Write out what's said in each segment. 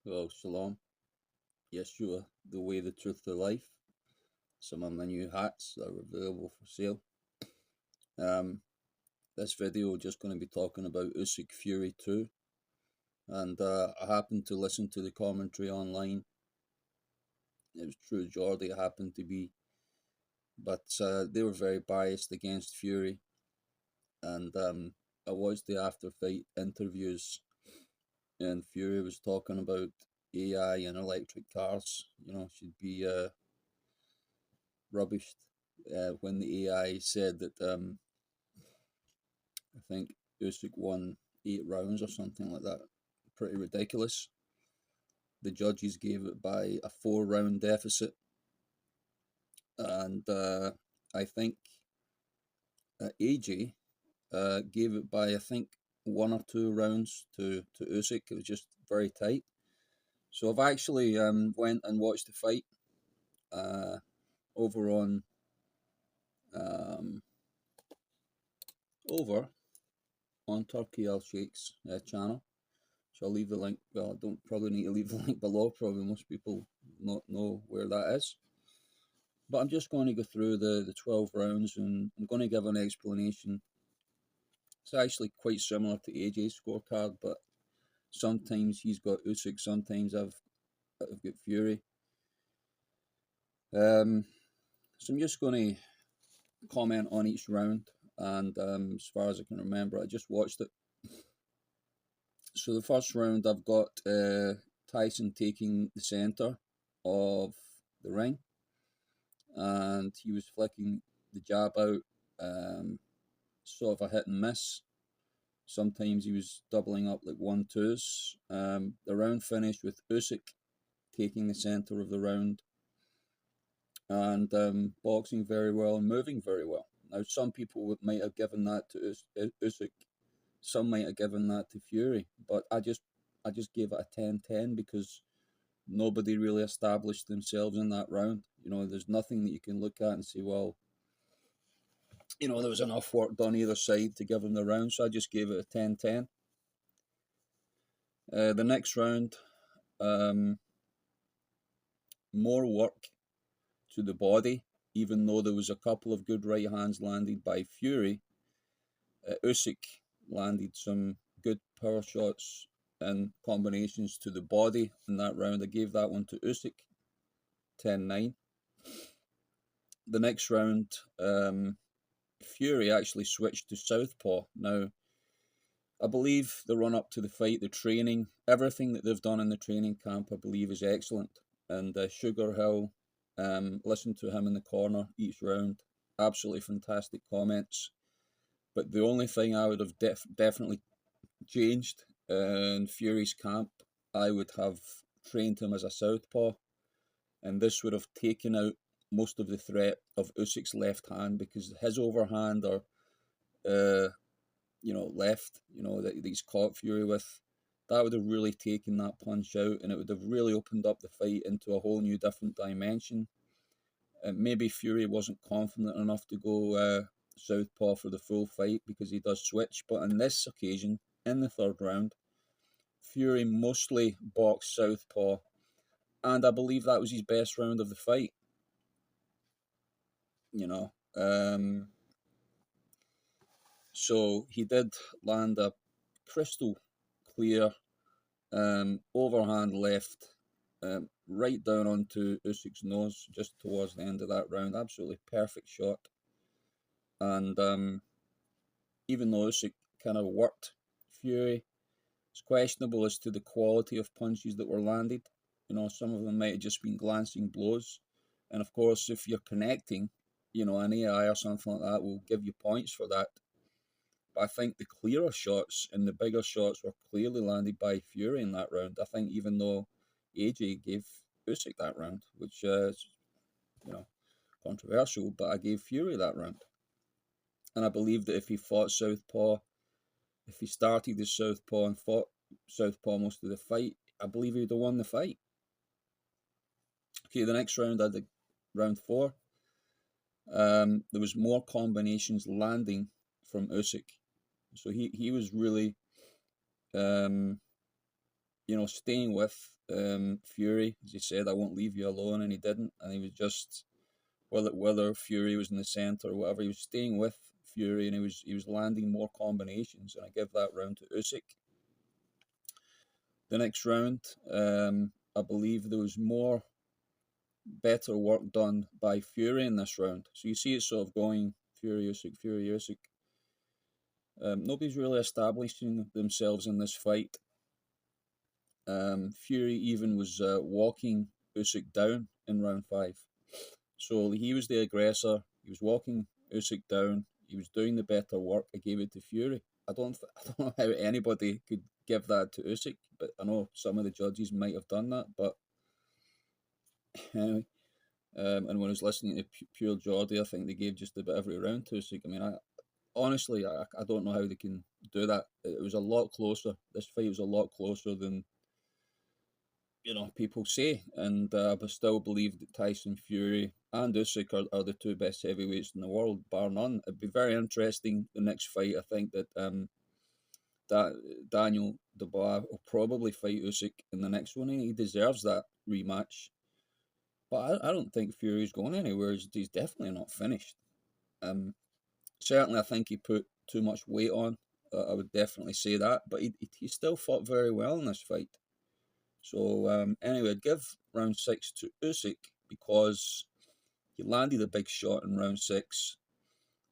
Well, Shalom, Yeshua, the way, the truth, the life. Some of my new hats that are available for sale. This video just going to be talking about USYK Fury 2, and I happened to listen to the commentary online. It was True Geordie, it happened to be, but they were very biased against Fury, and I watched the after fight interviews, and Fury was talking about AI and electric cars, should be rubbished. When the AI said that I think Usyk won 8 rounds or something like that. Pretty ridiculous. The judges gave it by a 4-round deficit, and I think AJ gave it by, I think, 1 or 2 rounds to Usyk. It was just very tight. So I've actually went and watched the fight over on Turkey Al Sheikh's channel. So I'll leave the link. Well, I don't probably need to leave the link below. Probably most people not know where that is. But I'm just going to go through the 12 rounds, and I'm going to give an explanation. It's actually quite similar to AJ's scorecard, but sometimes he's got Usyk, sometimes I've got Fury. So I'm just going to comment on each round, and as far as I can remember, I just watched it. So the first round, I've got Tyson taking the centre of the ring, and he was flicking the jab out, sort of a hit and miss. Sometimes he was doubling up like 1-2s. The round finished with Usyk taking the centre of the round and boxing very well and moving very well. Now, some people might have given that to Usyk. Some might have given that to Fury, but I just gave it a 10-10 because nobody really established themselves in that round. There's nothing that you can look at and say, well, there was enough work done either side to give them the round, so I just gave it a 10-10. The next round, more work to the body, even though there was a couple of good right hands landed by Fury. Usyk landed some good power shots and combinations to the body in that round. I gave that one to Usyk, 10-9. The next round, Fury actually switched to southpaw. Now, I believe the run-up to the fight, the training, everything that they've done in the training camp, I believe is excellent. And Sugar Hill, listened to him in the corner each round. Absolutely fantastic comments. But the only thing I would have definitely changed in Fury's camp, I would have trained him as a southpaw, and this would have taken out most of the threat of Usyk's left hand, because his overhand or left, that he's caught Fury with, that would have really taken that punch out, and it would have really opened up the fight into a whole new different dimension. Maybe Fury wasn't confident enough to go southpaw for the full fight because he does switch, but on this occasion, in the third round, Fury mostly boxed southpaw, and I believe that was his best round of the fight. So he did land a crystal clear overhand left, right down onto Usyk's nose just towards the end of that round. Absolutely perfect shot. And even though Usyk kind of worked Fury, it's questionable as to the quality of punches that were landed. Some of them might have just been glancing blows. And of course, if you're connecting, an AI or something like that will give you points for that. But I think the clearer shots and the bigger shots were clearly landed by Fury in that round. I think even though AJ gave Usyk that round, which is, controversial, but I gave Fury that round. And I believe that if he fought southpaw, if he started as southpaw and fought southpaw most of the fight, I believe he would have won the fight. Okay, the next round, I had round 4. There was more combinations landing from Usyk. So he was really, staying with Fury, as he said, "I won't leave you alone," and he didn't, and he was just whether Fury was in the centre or whatever, he was staying with Fury, and he was landing more combinations, and I give that round to Usyk. The next round, I believe there was more better work done by Fury in this round. So you see it sort of going Fury, Usyk, Fury, Usyk. Nobody's really establishing themselves in this fight. Fury even was walking Usyk down in round 5. So he was the aggressor. He was walking Usyk down. He was doing the better work. I gave it to Fury. I don't know how anybody could give that to Usyk, but I know some of the judges might have done that. But anyway, and when I was listening to Pure Geordie, I think they gave just about every round to Usyk. I mean, honestly, I don't know how they can do that. It was a lot closer. This fight was a lot closer than people say, and I still believe that Tyson Fury and Usyk are the two best heavyweights in the world, bar none. It'd be very interesting the next fight. I think that that Daniel Dubois will probably fight Usyk in the next one. He deserves that rematch, but I don't think Fury's going anywhere. He's definitely not finished. Certainly, I think he put too much weight on. I would definitely say that, but he still fought very well in this fight. So anyway, I'd give round 6 to Usyk because he landed a big shot in round 6,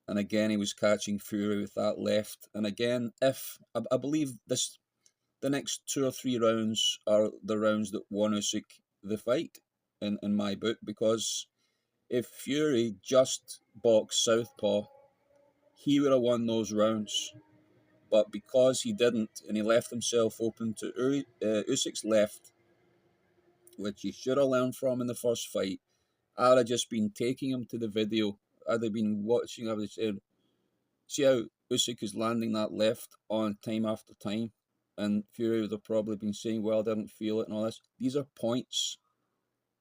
and again he was catching Fury with that left. And again, if I believe the next 2 or 3 rounds are the rounds that won Usyk the fight in my book, because if Fury just boxed southpaw, he would have won those rounds. But because he didn't, and he left himself open to Usyk's left, which he should have learned from in the first fight, I'd have just been taking him to the video. I'd have been watching, I would say, see how Usyk is landing that left on time after time. And Fury would have probably been saying, well, I didn't feel it and all this. These are points.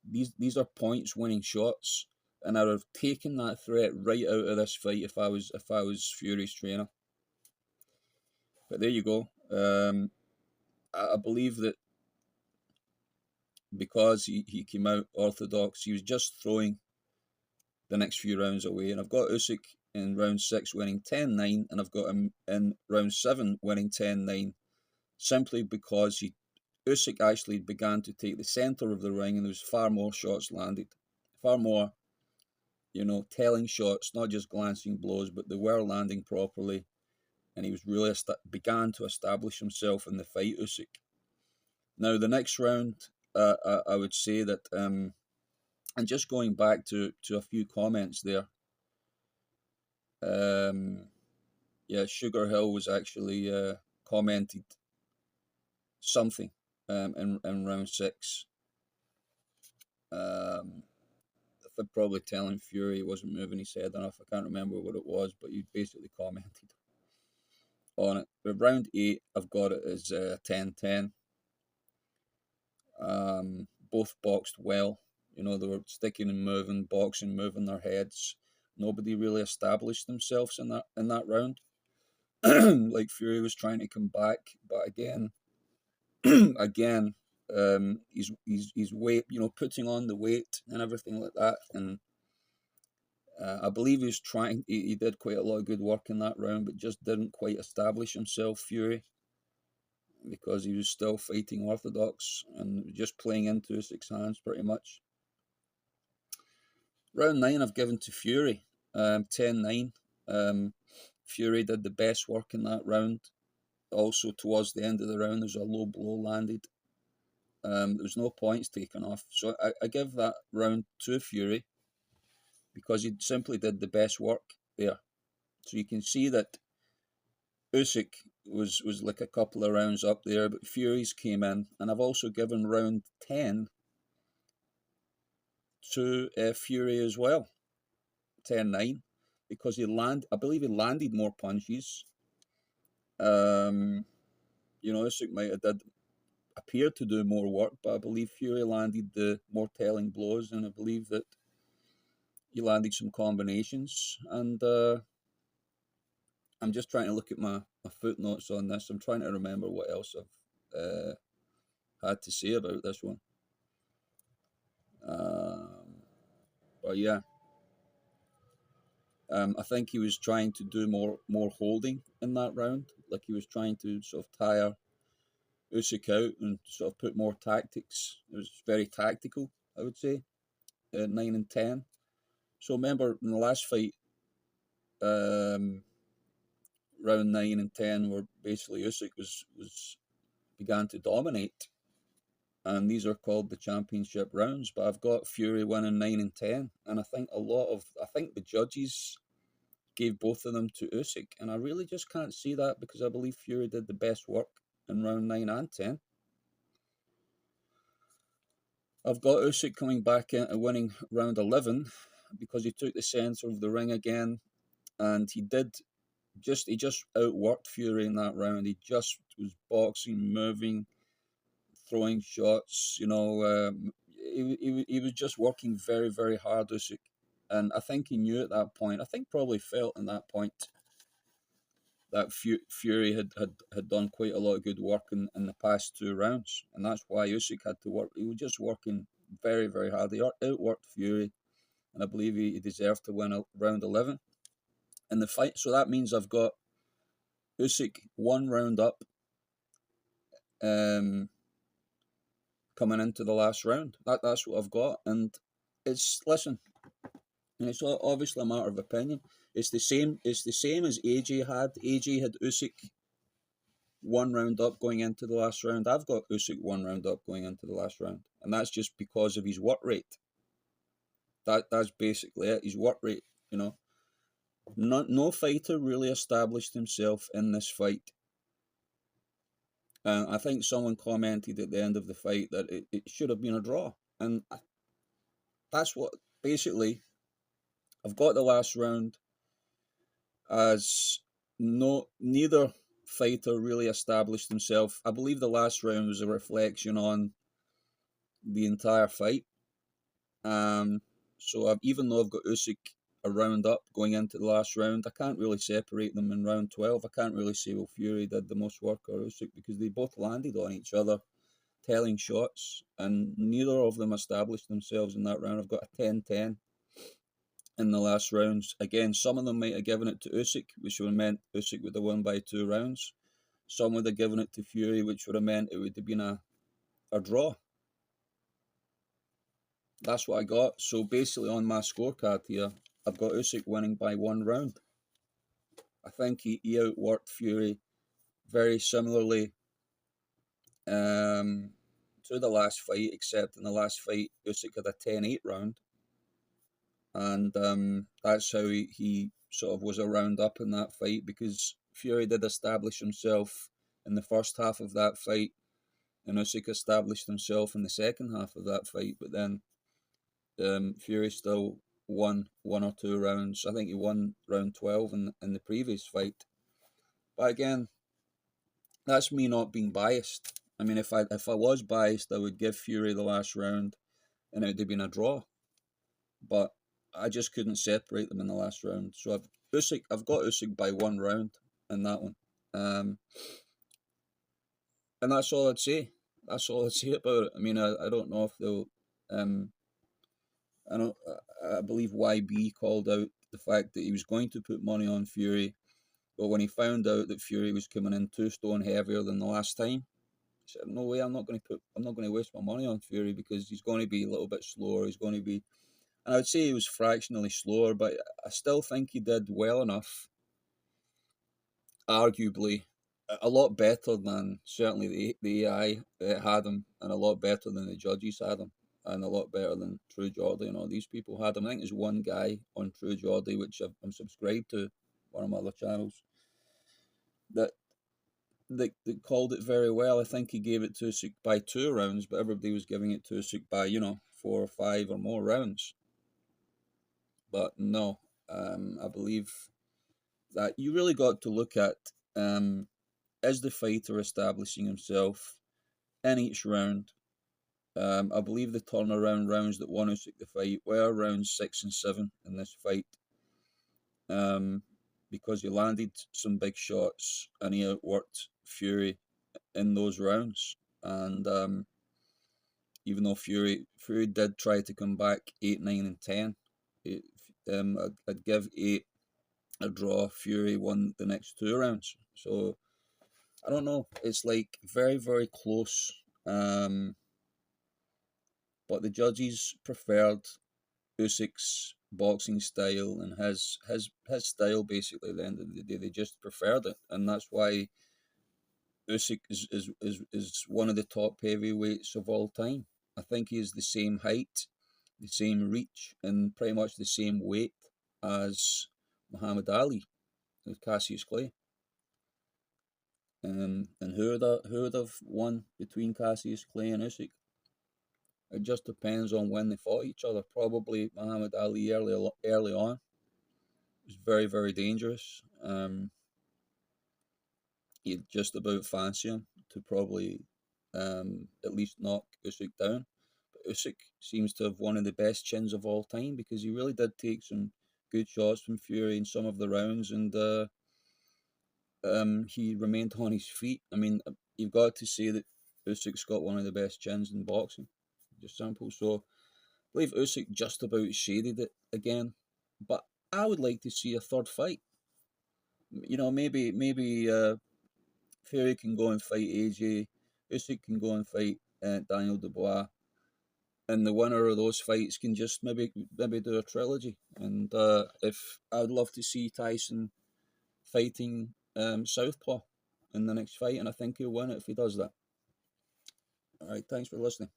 These are points winning shots. And I would have taken that threat right out of this fight if I was Fury's trainer. But there you go. I believe that because he came out orthodox, he was just throwing the next few rounds away. And I've got Usyk in round 6 winning 10-9, and I've got him in round 7 winning 10-9, simply because Usyk actually began to take the centre of the ring, and there was far more shots landed, far more, telling shots, not just glancing blows, but they were landing properly, and he was really began to establish himself in the fight, Usyk. Now, the next round, I would say that, and just going back to a few comments there, Sugar Hill was actually commented something in round 6. I'm probably telling Fury he wasn't moving his head enough. I can't remember what it was, but he basically commented on it. But round 8, I've got it as 10-10. Both boxed well. They were sticking and moving, boxing, moving their heads. Nobody really established themselves in that round. Like Fury was trying to come back, but again, his weight, putting on the weight and everything like that, and I believe he was trying. He did quite a lot of good work in that round, but just didn't quite establish himself, Fury, because he was still fighting orthodox and just playing into Usyk's hands pretty much. Round 9 I've given to Fury, 10-9. Fury did the best work in that round. Also, towards the end of the round, there's a low blow landed. There was no points taken off. So I give that round to Fury because he simply did the best work there. So you can see that Usyk was like a couple of rounds up there, but Fury's came in. And I've also given round 10 to Fury as well, 10-9, because I believe he landed more punches. Usyk might have appeared to do more work, but I believe Fury landed the more telling blows, and I believe that he landed some combinations. And I'm just trying to look at my footnotes on this. I'm trying to remember what else I've had to say about this one. But yeah, I think he was trying to do more holding in that round. Like he was trying to sort of tire Usyk out and sort of put more tactics. It was very tactical, I would say, 9 and 10. So remember in the last fight, um, round 9 and 10, where basically Usyk was began to dominate, and these are called the championship rounds. But I've got Fury winning 9 and 10, and I think the judges gave both of them to Usyk, and I really just can't see that because I believe Fury did the best work in round 9 and 10. I've got Usyk coming back in and winning round 11 because he took the centre of the ring again, and he just outworked Fury in that round. He just was boxing, moving, throwing shots. He was just working very, very hard, Usyk. And I think he knew at that point, I think probably felt in that point that Fury had done quite a lot of good work in the past 2 rounds. And that's why Usyk had to work. He was just working very, very hard. He outworked Fury, and I believe he deserved to win round 11 in the fight. So that means I've got Usyk 1 round up, um, coming into the last round. That's what I've got, and listen, and it's obviously a matter of opinion. It's the same. It's the same as AJ had. AJ had Usyk 1 round up going into the last round. I've got Usyk 1 round up going into the last round, and that's just because of his work rate. That's basically it. His work rate. No fighter really established himself in this fight. I think someone commented at the end of the fight that it should have been a draw, and that's what basically I've got the last round as neither fighter really established himself. I believe the last round was a reflection on the entire fight. So even though I've got Usyk a round up going into the last round, I can't really separate them in round 12. I can't really say, well, Fury did the most work or Usyk, because they both landed on each other, telling shots, and neither of them established themselves in that round. I've got a 10-10 in the last rounds. Again, some of them might have given it to Usyk, which would have meant Usyk would have won by 2 rounds. Some would have given it to Fury, which would have meant it would have been a draw. That's what I got. So basically on my scorecard here, I've got Usyk winning by 1 round. I think he outworked Fury very similarly to the last fight, except in the last fight, Usyk had a 10-8 round. And that's how he sort of was a round up in that fight, because Fury did establish himself in the first half of that fight, and Usyk established himself in the second half of that fight. But then Fury still won 1 or 2 rounds. I think he won round 12 in the previous fight. But again, that's me not being biased. I mean, if I was biased, I would give Fury the last round, and it would have been a draw. But I just couldn't separate them in the last round. So I've got Usyk by 1 round in that one. And that's all I'd say. That's all I'd say about it. I mean, I don't know if they'll. I believe YB called out the fact that he was going to put money on Fury, but when he found out that Fury was coming in 2 stone heavier than the last time, he said, "No way! I'm not going to waste my money on Fury, because he's going to be a little bit slower. He's going to be." And I would say he was fractionally slower, but I still think he did well enough, arguably, a lot better than certainly the AI had him, and a lot better than the judges had him, and a lot better than True Geordie and all these people had him. I think there's one guy on True Geordie, which I'm subscribed to, one of my other channels, that that called it very well. I think he gave it to Usyk by 2 rounds, but everybody was giving it to Usyk by 4 or 5 or more rounds. But no, I believe that you really got to look at, is the fighter establishing himself in each round. I believe the turnaround rounds that won Usyk the fight were rounds 6 and 7 in this fight, because he landed some big shots and he outworked Fury in those rounds. and even though Fury did try to come back 8, 9, and 10, it, I'd give 8 a draw. Fury won the next 2 rounds, so I don't know. It's like very, very close. But the judges preferred Usyk's boxing style and his style. Basically, at the end of the day, they just preferred it, and that's why Usyk is one of the top heavyweights of all time. I think he is the same height, the same reach, and pretty much the same weight as Muhammad Ali, with Cassius Clay. And who would have won between Cassius Clay and Usyk? It just depends on when they fought each other. Probably Muhammad Ali early on. It was very, very dangerous. You'd just about fancy him to probably at least knock Usyk down. But Usyk seems to have one of the best chins of all time because he really did take some good shots from Fury in some of the rounds, and he remained on his feet. I mean, you've got to say that Usyk's got one of the best chins in boxing. Just simple. So I believe Usyk just about shaded it again, but I would like to see a third fight. Maybe Fury can go and fight AJ. Usyk can go and fight Daniel Dubois, and the winner of those fights can just maybe do a trilogy. And if I'd love to see Tyson fighting Southpaw in the next fight, and I think he'll win it if he does that. All right, thanks for listening.